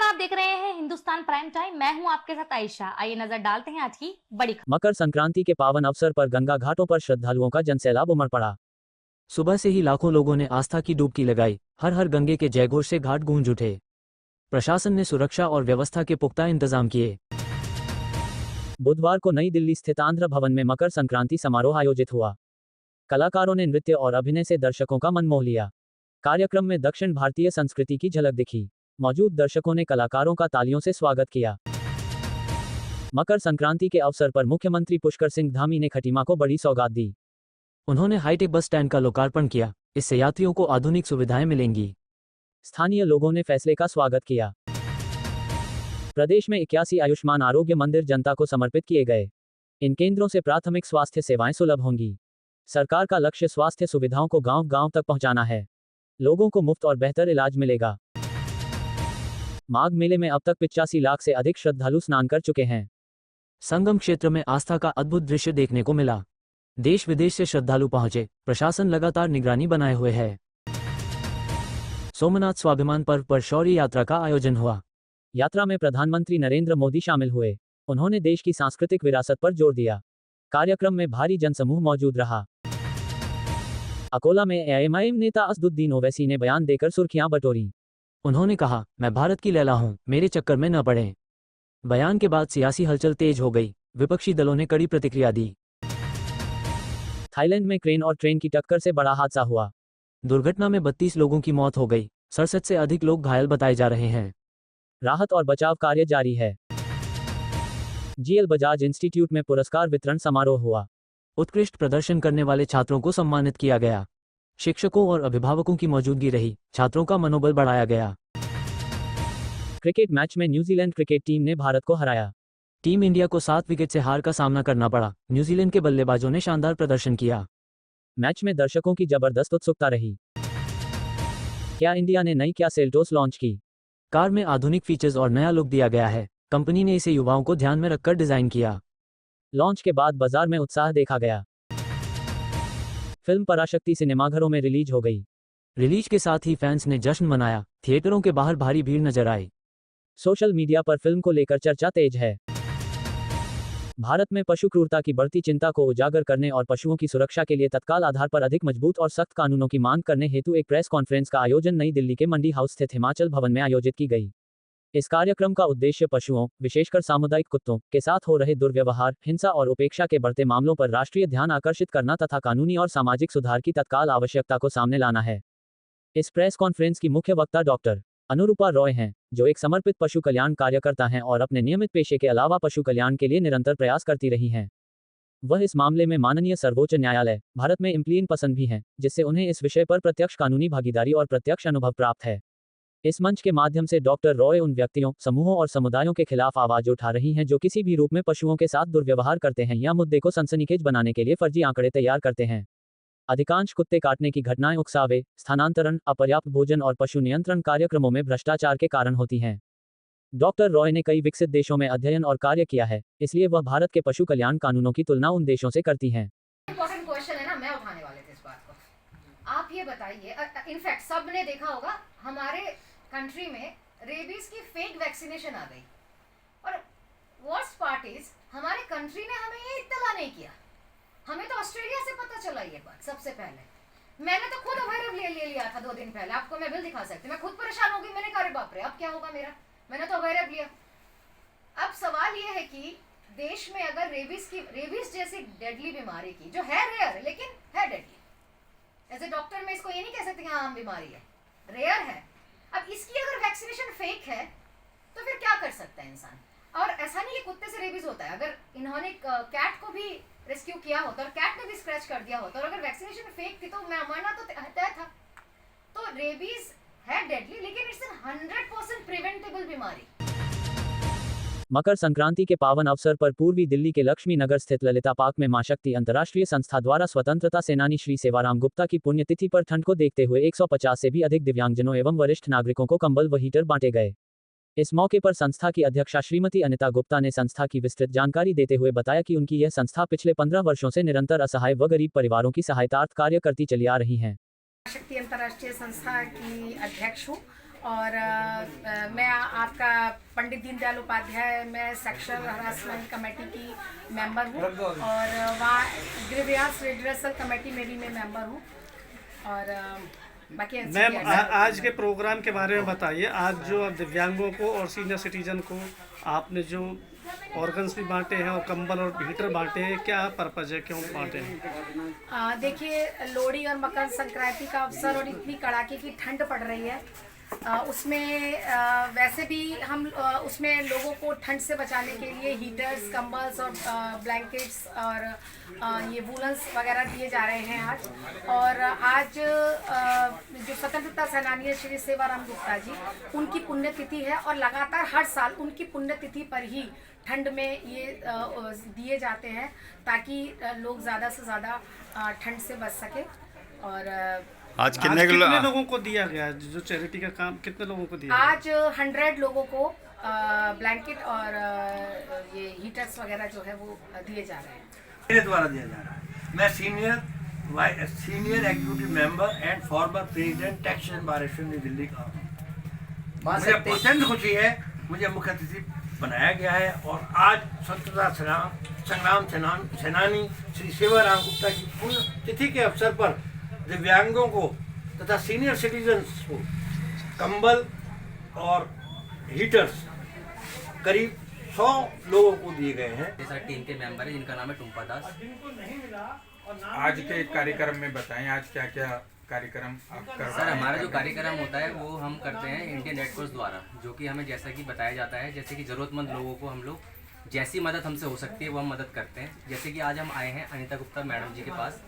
नमस्कार, आप देख रहे हैं हिंदुस्तान प्राइम टाइम। मैं हूं आपके साथ आयशा। आइए नजर डालते हैं आज की बड़ी खबर। मकर संक्रांति के पावन अवसर पर गंगा घाटों पर श्रद्धालुओं का जनसैलाब उमड़ पड़ा। सुबह से ही लाखों लोगों ने आस्था की डुबकी लगाई। हर हर गंगे के जयघोष से घाट गूंज उठे। प्रशासन ने सुरक्षा और व्यवस्था के पुख्ता इंतजाम किए। बुधवार को नई दिल्ली स्थित आंध्र भवन में मकर संक्रांति समारोह आयोजित हुआ। कलाकारों ने नृत्य और अभिनय से दर्शकों का मन मोह लिया। कार्यक्रम में दक्षिण भारतीय संस्कृति की झलक दिखी। मौजूद दर्शकों ने कलाकारों का तालियों से स्वागत किया। मकर संक्रांति के अवसर पर मुख्यमंत्री पुष्कर सिंह धामी ने खटीमा को बड़ी सौगात दी। उन्होंने हाईटेक बस स्टैंड का लोकार्पण किया। इससे यात्रियों को आधुनिक सुविधाएं मिलेंगी। स्थानीय लोगों ने फैसले का स्वागत किया। प्रदेश में 81 आयुष्मान आरोग्य मंदिर जनता को समर्पित किए गए। इन केंद्रों से प्राथमिक स्वास्थ्य सेवाएं सुलभ होंगी। सरकार का लक्ष्य स्वास्थ्य सुविधाओं को गांव-गांव तक पहुंचाना है। लोगों को मुफ्त और बेहतर इलाज मिलेगा। माघ मेले में अब तक 85 लाख से अधिक श्रद्धालु स्नान कर चुके हैं। संगम क्षेत्र में आस्था का अद्भुत दृश्य देखने को मिला। देश विदेश से श्रद्धालु पहुंचे। प्रशासन लगातार निगरानी बनाए हुए है। सोमनाथ स्वाभिमान पर्व पर शौर्य यात्रा का आयोजन हुआ। यात्रा में प्रधानमंत्री नरेंद्र मोदी शामिल हुए। उन्होंने देश की सांस्कृतिक विरासत पर जोर दिया। कार्यक्रम में भारी जनसमूह मौजूद रहा। अकोला में एआईएमआईएम नेता असदुद्दीन ओवैसी ने बयान देकर सुर्खियां बटोरी। उन्होंने कहा, मैं भारत की लैला हूं, मेरे चक्कर में न पड़ें। बयान के बाद सियासी हलचल तेज हो गई। विपक्षी दलों ने कड़ी प्रतिक्रिया दी। थाईलैंड में क्रेन और ट्रेन की टक्कर से बड़ा हादसा हुआ। दुर्घटना में 32 लोगों की मौत हो गई। 67 से अधिक लोग घायल बताए जा रहे हैं। राहत और बचाव कार्य जारी है। जीएल बजाज इंस्टीट्यूट में पुरस्कार वितरण समारोह हुआ। उत्कृष्ट प्रदर्शन करने वाले छात्रों को सम्मानित किया गया। शिक्षकों और अभिभावकों की मौजूदगी रही। छात्रों का मनोबल बढ़ाया गया। क्रिकेट मैच में न्यूजीलैंड क्रिकेट टीम ने भारत को हराया। टीम इंडिया को 7 विकेट से हार का सामना करना पड़ा। न्यूजीलैंड के बल्लेबाजों ने शानदार प्रदर्शन किया। मैच में दर्शकों की जबरदस्त उत्सुकता रही। क्या इंडिया ने नई क्या सेल्टोस लॉन्च की। कार में आधुनिक फीचर्स और नया लुक दिया गया है। कंपनी ने इसे युवाओं को ध्यान में रखकर डिजाइन किया। लॉन्च के बाद बाजार में उत्साह देखा गया। फिल्म पराशक्ति सिनेमाघरों में रिलीज हो गई। रिलीज के साथ ही फैंस ने जश्न मनाया। थिएटरों के बाहर भारी भीड़ नजर आई। सोशल मीडिया पर फिल्म को लेकर चर्चा तेज है। भारत में पशु क्रूरता की बढ़ती चिंता को उजागर करने और पशुओं की सुरक्षा के लिए तत्काल आधार पर अधिक मजबूत और सख्त कानूनों की मांग करने हेतु एक प्रेस कॉन्फ्रेंस का आयोजन नई दिल्ली के मंडी हाउस स्थित हिमाचल भवन में आयोजित की गई। इस कार्यक्रम का उद्देश्य पशुओं, विशेषकर सामुदायिक कुत्तों, के साथ हो रहे दुर्व्यवहार, हिंसा और उपेक्षा के बढ़ते मामलों पर राष्ट्रीय ध्यान आकर्षित करना तथा कानूनी और सामाजिक सुधार की तत्काल आवश्यकता को सामने लाना है। इस प्रेस कॉन्फ्रेंस की मुख्य वक्ता डॉक्टर अनुरूपा रॉय हैं, जो एक समर्पित पशु कल्याण कार्यकर्ता हैं और अपने नियमित पेशे के अलावा पशु कल्याण के लिए निरंतर प्रयास करती रही हैं। वह इस मामले में माननीय सर्वोच्च न्यायालय, भारत में इम्प्लीन पसंद भी हैं, जिससे उन्हें इस विषय पर प्रत्यक्ष कानूनी भागीदारी और प्रत्यक्ष अनुभव प्राप्त है। इस मंच के माध्यम से डॉक्टर रॉय उन व्यक्तियों, समूहों और समुदायों के खिलाफ आवाज उठा रही हैं जो किसी भी रूप में पशुओं के साथ दुर्व्यवहार करते हैं या मुद्दे को सनसनीखेज बनाने के लिए फर्जी आंकड़े तैयार करते हैं। अधिकांश कुत्ते काटने की घटनाएं उकसावे, स्थानांतरण, अपर्याप्त भोजन और पशु नियंत्रण कार्यक्रमों में भ्रष्टाचार के कारण होती हैं। डॉक्टर रॉय ने कई विकसित देशों में अध्ययन और कार्य किया है, इसलिए वह भारत के पशु कल्याण कानूनों की तुलना उन देशों से करती हैं। इंपॉर्टेंट क्वेश्चन है ना, मैं उठाने वाले थे इस बात को। आप ये बताइए, इनफैक्ट सबने देखा होगा हमारे कंट्री में रेबीज की फेक वैक्सीनेशन आ गई। और वर्स्ट पार्ट इज हमारे कंट्री ने हमें ये इत्तला नहीं किया। हमें तो ऑस्ट्रेलिया से पता चला ये बात सबसे पहले। मैंने तो खुद अवेयर ले लिया था 2 दिन पहले। आपको मैं बिल दिखा सकती हूँ। मैं खुद परेशान हो गई। मैंने कहा, अरे बाप रे, अब क्या होगा मेरा। मैंने तो अवेयर लिया। अब सवाल ये है कि देश में अगर रेबीज जैसी डेडली बीमारी की, जो है रेयर लेकिन है डेडली, एज ए डॉक्टर मैं इसको ये नहीं कह सकती हाँ आम बीमारी है, रेयर है। अब इसकी अगर वैक्सीनेशन फेक है तो फिर क्या कर सकता है इंसान। और ऐसा नहीं कि कुत्ते से रेबीज होता है। अगर इन्होंने कैट को भी रेस्क्यू किया होता और कैट ने भी स्क्रैच कर दिया होता और अगर वैक्सीनेशन फेक थी तो मैं मरना तो तय था। तो रेबीज है डेडली लेकिन इट्स 100% प्रिवेंटेबल बीमारी। मकर संक्रांति के पावन अवसर पर पूर्वी दिल्ली के लक्ष्मी नगर स्थित ललिता पार्क में मां शक्ति अंतर्राष्ट्रीय संस्था द्वारा स्वतंत्रता सेनानी श्री सेवाराम गुप्ता की पुण्यतिथि पर ठंड को देखते हुए 150 से भी अधिक दिव्यांगजनों एवं वरिष्ठ नागरिकों को कंबल व हीटर बांटे गए। इस मौके पर संस्था की अध्यक्षा श्रीमती अनिता गुप्ता ने संस्था की विस्तृत जानकारी देते हुए बताया कि उनकी यह संस्था पिछले 15 वर्षों से निरंतर असहाय व गरीब परिवारों की सहायतार्थ कार्य करती चली आ रही है। शक्ति अंतर्राष्ट्रीय संस्था की अध्यक्ष हूँ और मैं आपका पंडित दीनदयाल उपाध्याय मैं सेक्शुअल हरासमेंट कमेटी की मेंबर हूँ और वहाँ ग्रीवियंस रिड्रेसल कमेटी में भी मैं मेंबर हूँ। और बाकी मैम आज के प्रोग्राम के बारे में बताइए। आज जो दिव्यांगों को और सीनियर सिटीजन को आपने जो ऑर्गन्स भी बांटे हैं और कंबल और हीटर बांटे हैं, क्या पर्पज है, क्यों बांटे हैं? देखिए, लोहड़ी और मकर संक्रांति का अवसर और इतनी कड़ाके की ठंड पड़ रही है, उसमें वैसे भी हम उसमें लोगों को ठंड से बचाने के लिए हीटर्स, कंबल्स और ब्लैंकेट्स और ये वूलन्स वगैरह दिए जा रहे हैं आज। और आज जो स्वतंत्रता सेनानी है श्री सेवाराम गुप्ता जी, उनकी पुण्यतिथि है और लगातार हर साल उनकी पुण्यतिथि पर ही ठंड में ये दिए जाते हैं ताकि लोग ज़्यादा से ज़्यादा ठंड से बच सके। और आज कितने लोगों को दिया गया जो चैरिटी का काम, कितने लोगों को दिया? आज 100 लोगों को ब्लैंकेट और ये हीटर्स वगैरह जो है वो दिए जा रहे हैं, मेरे द्वारा दिया जा रहा है। मैं senior executive member and former president taxation bar association नई दिल्ली का हूँ। मुझे प्रचंड खुशी है, मुझे मुख्य अतिथि बनाया गया है और आज स्वतंत्रता संग्राम सेनानी श्री सेवाराम गुप्ता की पुण्य तिथि के अवसर पर दिव्यांगों को तथा सीनियर सिटीजन्स को कंबल और हीटर्स करीब 100 लोगों को दिए गए हैं। जैसा टीम के मेंबर है जिनका नाम है टुम्पा दास। आज के कार्यक्रम में बताएं, आज क्या क्या कार्यक्रम आप कर रहे हैं? सर, हमारा जो कार्यक्रम होता है वो हम करते हैं इंडियन रेड क्रॉस द्वारा, जो कि हमें जैसा कि बताया जाता है, जैसे कि ज़रूरतमंद लोगों को हम लोग जैसी मदद हमसे हो सकती है वो हम मदद करते हैं। जैसे कि आज हम आए हैं अनीता गुप्ता मैडम जी के पास,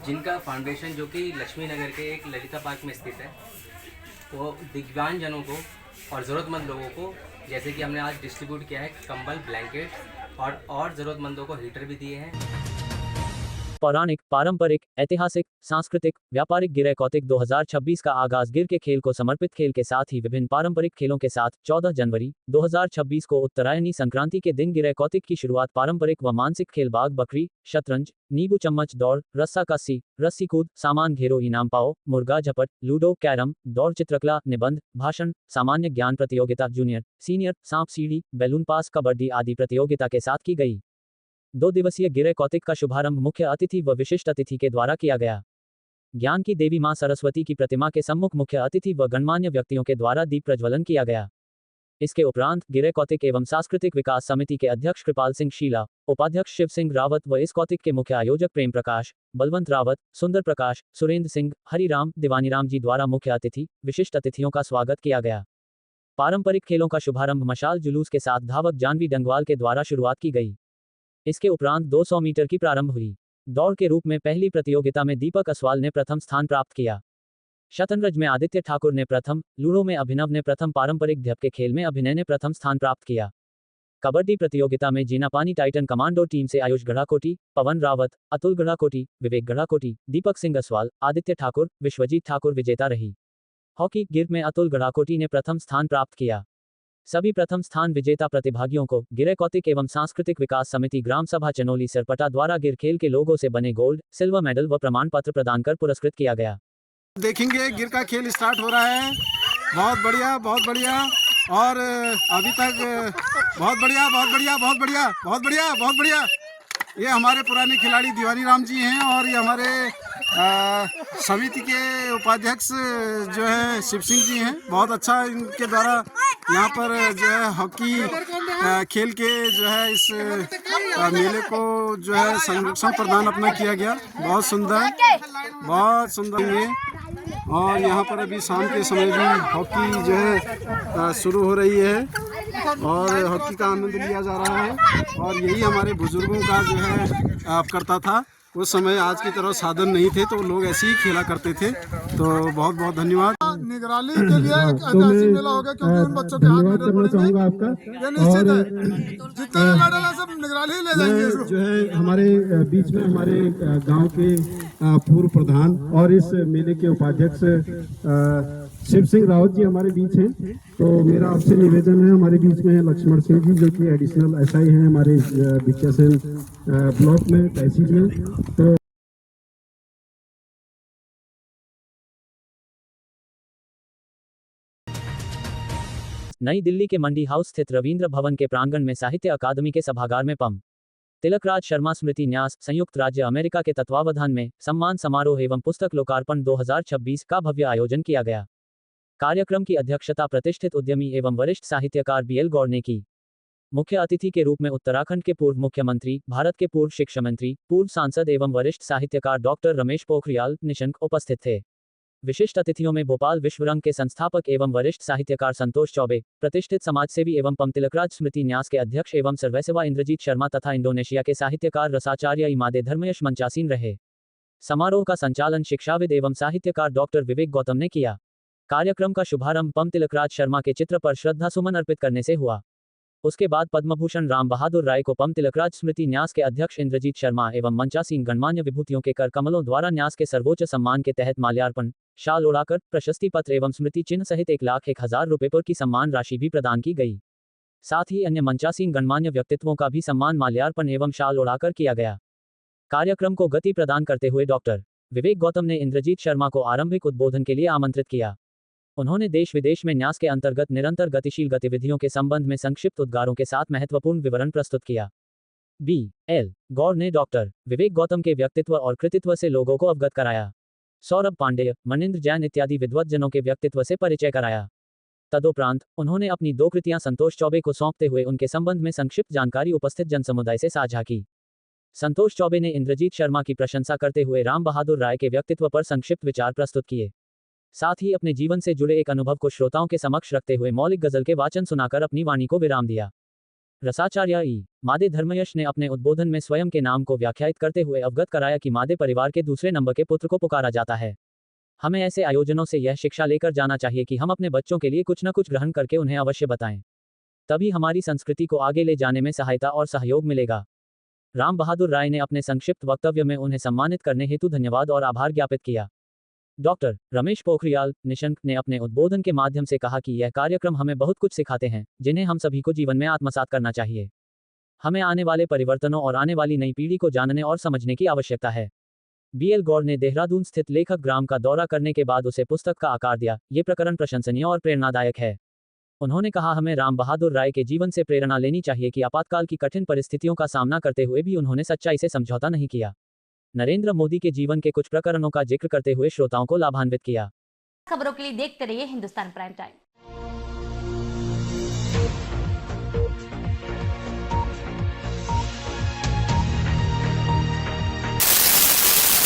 जिनका फाउंडेशन जो कि लक्ष्मी नगर के एक ललिता पार्क में स्थित है, वो दिव्यांगजनों को और ज़रूरतमंद लोगों को, जैसे कि हमने आज डिस्ट्रीब्यूट किया है कंबल, ब्लैंकेट और ज़रूरतमंदों को हीटर भी दिए हैं। पौराणिक, पारंपरिक, ऐतिहासिक, सांस्कृतिक, व्यापारिक गिर कौतिक 2026 का आगाज गिर के खेल को समर्पित खेल के साथ ही विभिन्न पारंपरिक खेलों के साथ 14 जनवरी 2026 को उत्तरायणी संक्रांति के दिन गिर कौतिक की शुरुआत पारंपरिक व मानसिक खेल बाग बकरी, शतरंज, नींबू चम्मच दौड़, रस्सा कस्सी, रस्सी कूद, सामान घेरो, इनाम पाओ, मुर्गा झपट, लूडो, कैरम, दौड़, चित्रकला, निबंध, भाषण, सामान्य ज्ञान प्रतियोगिता, जूनियर, सीनियर, सांप सीढ़ी, बैलून पास, कबड्डी आदि प्रतियोगिता के साथ की गई। 2 दिवसीय गिर कौतिक का शुभारंभ मुख्य अतिथि व विशिष्ट अतिथि के द्वारा किया गया। ज्ञान की देवी मां सरस्वती की प्रतिमा के सम्मुख मुख्य अतिथि व गणमान्य व्यक्तियों के द्वारा दीप प्रज्वलन किया गया। इसके उपरांत गिर कौतिक एवं सांस्कृतिक विकास समिति के अध्यक्ष कृपाल सिंह शीला, उपाध्यक्ष शिव सिंह रावत व इस कौतिक के मुख्य आयोजक प्रेम प्रकाश, बलवंत रावत, सुंदर प्रकाश, सुरेंद्र सिंह, हरिराम, दिवानीराम जी द्वारा मुख्य अतिथि, विशिष्ट अतिथियों का स्वागत किया गया। पारंपरिक खेलों का शुभारंभ मशाल जुलूस के साथ धावक जानवी डंगवाल के द्वारा शुरुआत की गई। इसके उपरांत 200 मीटर की प्रारंभ हुई। दौड़ के रूप में पहली प्रतियोगिता में दीपक असवाल ने प्रथम स्थान प्राप्त किया। शतरंज में आदित्य ठाकुर ने प्रथम, लूडो में अभिनव ने प्रथम, पारंपरिक ध्यप के खेल में अभिनय ने प्रथम स्थान प्राप्त किया। कबड्डी प्रतियोगिता में जीनापानी टाइटन कमांडो टीम से आयुष गढ़ाकोटी, पवन रावत, अतुल गढ़ाकोटी, विवेक गढ़ाकोटी, दीपक सिंह असवाल, आदित्य ठाकुर, विश्वजीत ठाकुर विजेता रही। हॉकी गिर में अतुल गढ़ाकोटी ने प्रथम स्थान प्राप्त किया। सभी प्रथम स्थान विजेता प्रतिभागियों को गिर कौतिक एवं सांस्कृतिक विकास समिति ग्राम सभा चनोली सरपटा द्वारा गिर खेल के लोगों से बने गोल्ड, सिल्वर मेडल व प्रमाण पत्र प्रदान कर पुरस्कृत किया गया। देखेंगे गिर का खेल स्टार्ट हो रहा है। बहुत बढ़िया, बहुत बढ़िया। और अभी तक बहुत बढ़िया, बहुत बढ़िया, बहुत बढ़िया, बहुत बढ़िया, बहुत बढ़िया। ये हमारे पुराने खिलाड़ी दीवानीराम जी हैं और ये हमारे समिति के उपाध्यक्ष जो है शिव सिंह जी हैं। बहुत अच्छा इनके द्वारा यहाँ पर जो है हॉकी खेल के जो है इस मेले को जो है संरक्षण प्रदान अपना किया गया। बहुत सुंदर, बहुत सुंदर ये। और यहाँ पर अभी शाम के समय भी हॉकी जो है शुरू हो रही है और हॉकी का आनंद लिया जा रहा है। और यही हमारे बुजुर्गों का जो है करता था। उस समय आज की तरह साधन नहीं थे तो लोग ऐसे ही खेला करते थे। तो बहुत बहुत धन्यवाद। निगरानी के लिए एक ऐतिहासिक मेला होगा क्योंकि उन बच्चों के हाथ में पड़ेंगे आपका ये निश्चित है। जितना मेडल है सब निगरानी ही ले जाएंगे। जो है हमारे बीच में हमारे गांव के पूर्व प्रधान और इस मेले के उपाध्यक्ष शिव सिंह रावत जी हमारे बीच हैं। तो मेरा आपसे निवेदन है, हमारे बीच में है लक्ष्मण सिंह जी जो कि एडिशनल एसआई हैं हमारे भिकियासैन ब्लॉक में तहसील में। तो नई दिल्ली के मंडी हाउस स्थित रविंद्र भवन के प्रांगण में साहित्य अकादमी के सभागार में पम. तिलकराज शर्मा स्मृति न्यास संयुक्त राज्य अमेरिका के तत्वावधान में सम्मान समारोह एवं पुस्तक लोकार्पण 2026 का भव्य आयोजन किया गया. कार्यक्रम की अध्यक्षता प्रतिष्ठित उद्यमी एवं वरिष्ठ साहित्यकार बीएल गौर ने की. मुख्य अतिथि के रूप में उत्तराखंड के पूर्व मुख्यमंत्री, भारत के पूर्व शिक्षा मंत्री, पूर्व सांसद एवं वरिष्ठ साहित्यकार डॉक्टर रमेश पोखरियाल निशंक उपस्थित थे. विशिष्ट अतिथियों में भोपाल विश्वरंग के संस्थापक एवं वरिष्ठ साहित्यकार संतोष चौबे, प्रतिष्ठित समाजसेवी एवं पम तिलकराज स्मृति न्यास के अध्यक्ष एवं सर्वेसेवा इंद्रजीत शर्मा तथा इंडोनेशिया के साहित्यकार रसाचार्य इमादे धर्मयश मंचासीन रहे. समारोह का संचालन शिक्षाविद एवं साहित्यकार डॉक्टर विवेक गौतम ने किया. कार्यक्रम का शुभारंभ पम तिलकराज शर्मा के चित्र पर श्रद्धासुमन अर्पित करने से हुआ. उसके बाद पद्मभूषण राम बहादुर राय को पम तिलकराज स्मृति न्यास के अध्यक्ष इंद्रजीत शर्मा एवं मंचासीन गणमान्य विभूतियों के कर कमलों द्वारा न्यास के सर्वोच्च सम्मान के तहत माल्यार्पण, शाल ओढ़ाकर, प्रशस्ति पत्र एवं स्मृति चिन्ह सहित 1,01,000 रुपये पर की सम्मान राशि भी प्रदान की गई. साथ ही अन्य मंचासीन गणमान्य व्यक्तित्वों का भी सम्मान माल्यार्पण एवं शाल ओढ़ाकर किया गया. कार्यक्रम को गति प्रदान करते हुए डॉक्टर विवेक गौतम ने इंद्रजीत शर्मा को आरंभिक उद्बोधन के लिए आमंत्रित किया. उन्होंने देश विदेश में न्यास के अंतर्गत निरंतर गतिशील गतिविधियों के संबंध में संक्षिप्त उद्गारों के साथ महत्वपूर्ण विवरण प्रस्तुत किया. बी.एल. गौर ने डॉक्टर विवेक गौतम के व्यक्तित्व और कृतित्व से लोगों को अवगत कराया. सौरभ पांडेय, मनिंद्र जैन इत्यादि विद्वज्जनों के व्यक्तित्व से परिचय कराया. तदुपरांत उन्होंने अपनी 2 कृतियां संतोष चौबे को सौंपते हुए उनके संबंध में संक्षिप्त जानकारी उपस्थित जनसमुदाय से साझा की. संतोष चौबे ने इंद्रजीत शर्मा की प्रशंसा करते हुए राम बहादुर राय के व्यक्तित्व पर संक्षिप्त विचार प्रस्तुत किए. साथ ही अपने जीवन से जुड़े एक अनुभव को श्रोताओं के समक्ष रखते हुए मौलिक गजल के वाचन सुनाकर अपनी वाणी को विराम दिया. रसाचार्य इमादे धर्मयश ने अपने उद्बोधन में स्वयं के नाम को व्याख्यायित करते हुए अवगत कराया कि मादे परिवार के दूसरे नंबर के पुत्र को पुकारा जाता है. हमें ऐसे आयोजनों से यह शिक्षा लेकर जाना चाहिए कि हम अपने बच्चों के लिए कुछ न कुछ ग्रहण करके उन्हें अवश्य बताएं. तभी हमारी संस्कृति को आगे ले जाने में सहायता और सहयोग मिलेगा. राम बहादुर राय ने अपने संक्षिप्त वक्तव्य में उन्हें सम्मानित करने हेतु धन्यवाद और आभार ज्ञापित किया. डॉक्टर रमेश पोखरियाल निशंक ने अपने उद्बोधन के माध्यम से कहा कि यह कार्यक्रम हमें बहुत कुछ सिखाते हैं, जिन्हें हम सभी को जीवन में आत्मसात करना चाहिए. हमें आने वाले परिवर्तनों और आने वाली नई पीढ़ी को जानने और समझने की आवश्यकता है. बीएल गौर ने देहरादून स्थित लेखक ग्राम का दौरा करने के बाद उसे पुस्तक का आकार दिया. ये प्रकरण प्रशंसनीय और प्रेरणादायक है. उन्होंने कहा, हमें राम बहादुर राय के जीवन से प्रेरणा लेनी चाहिए कि आपातकाल की कठिन परिस्थितियों का सामना करते हुए भी उन्होंने सच्चाई से समझौता नहीं किया. नरेंद्र मोदी के जीवन के कुछ प्रकरणों का जिक्र करते हुए श्रोताओं को लाभान्वित किया. खबरों के लिए देखते रहिए हिंदुस्तान प्राइम टाइम.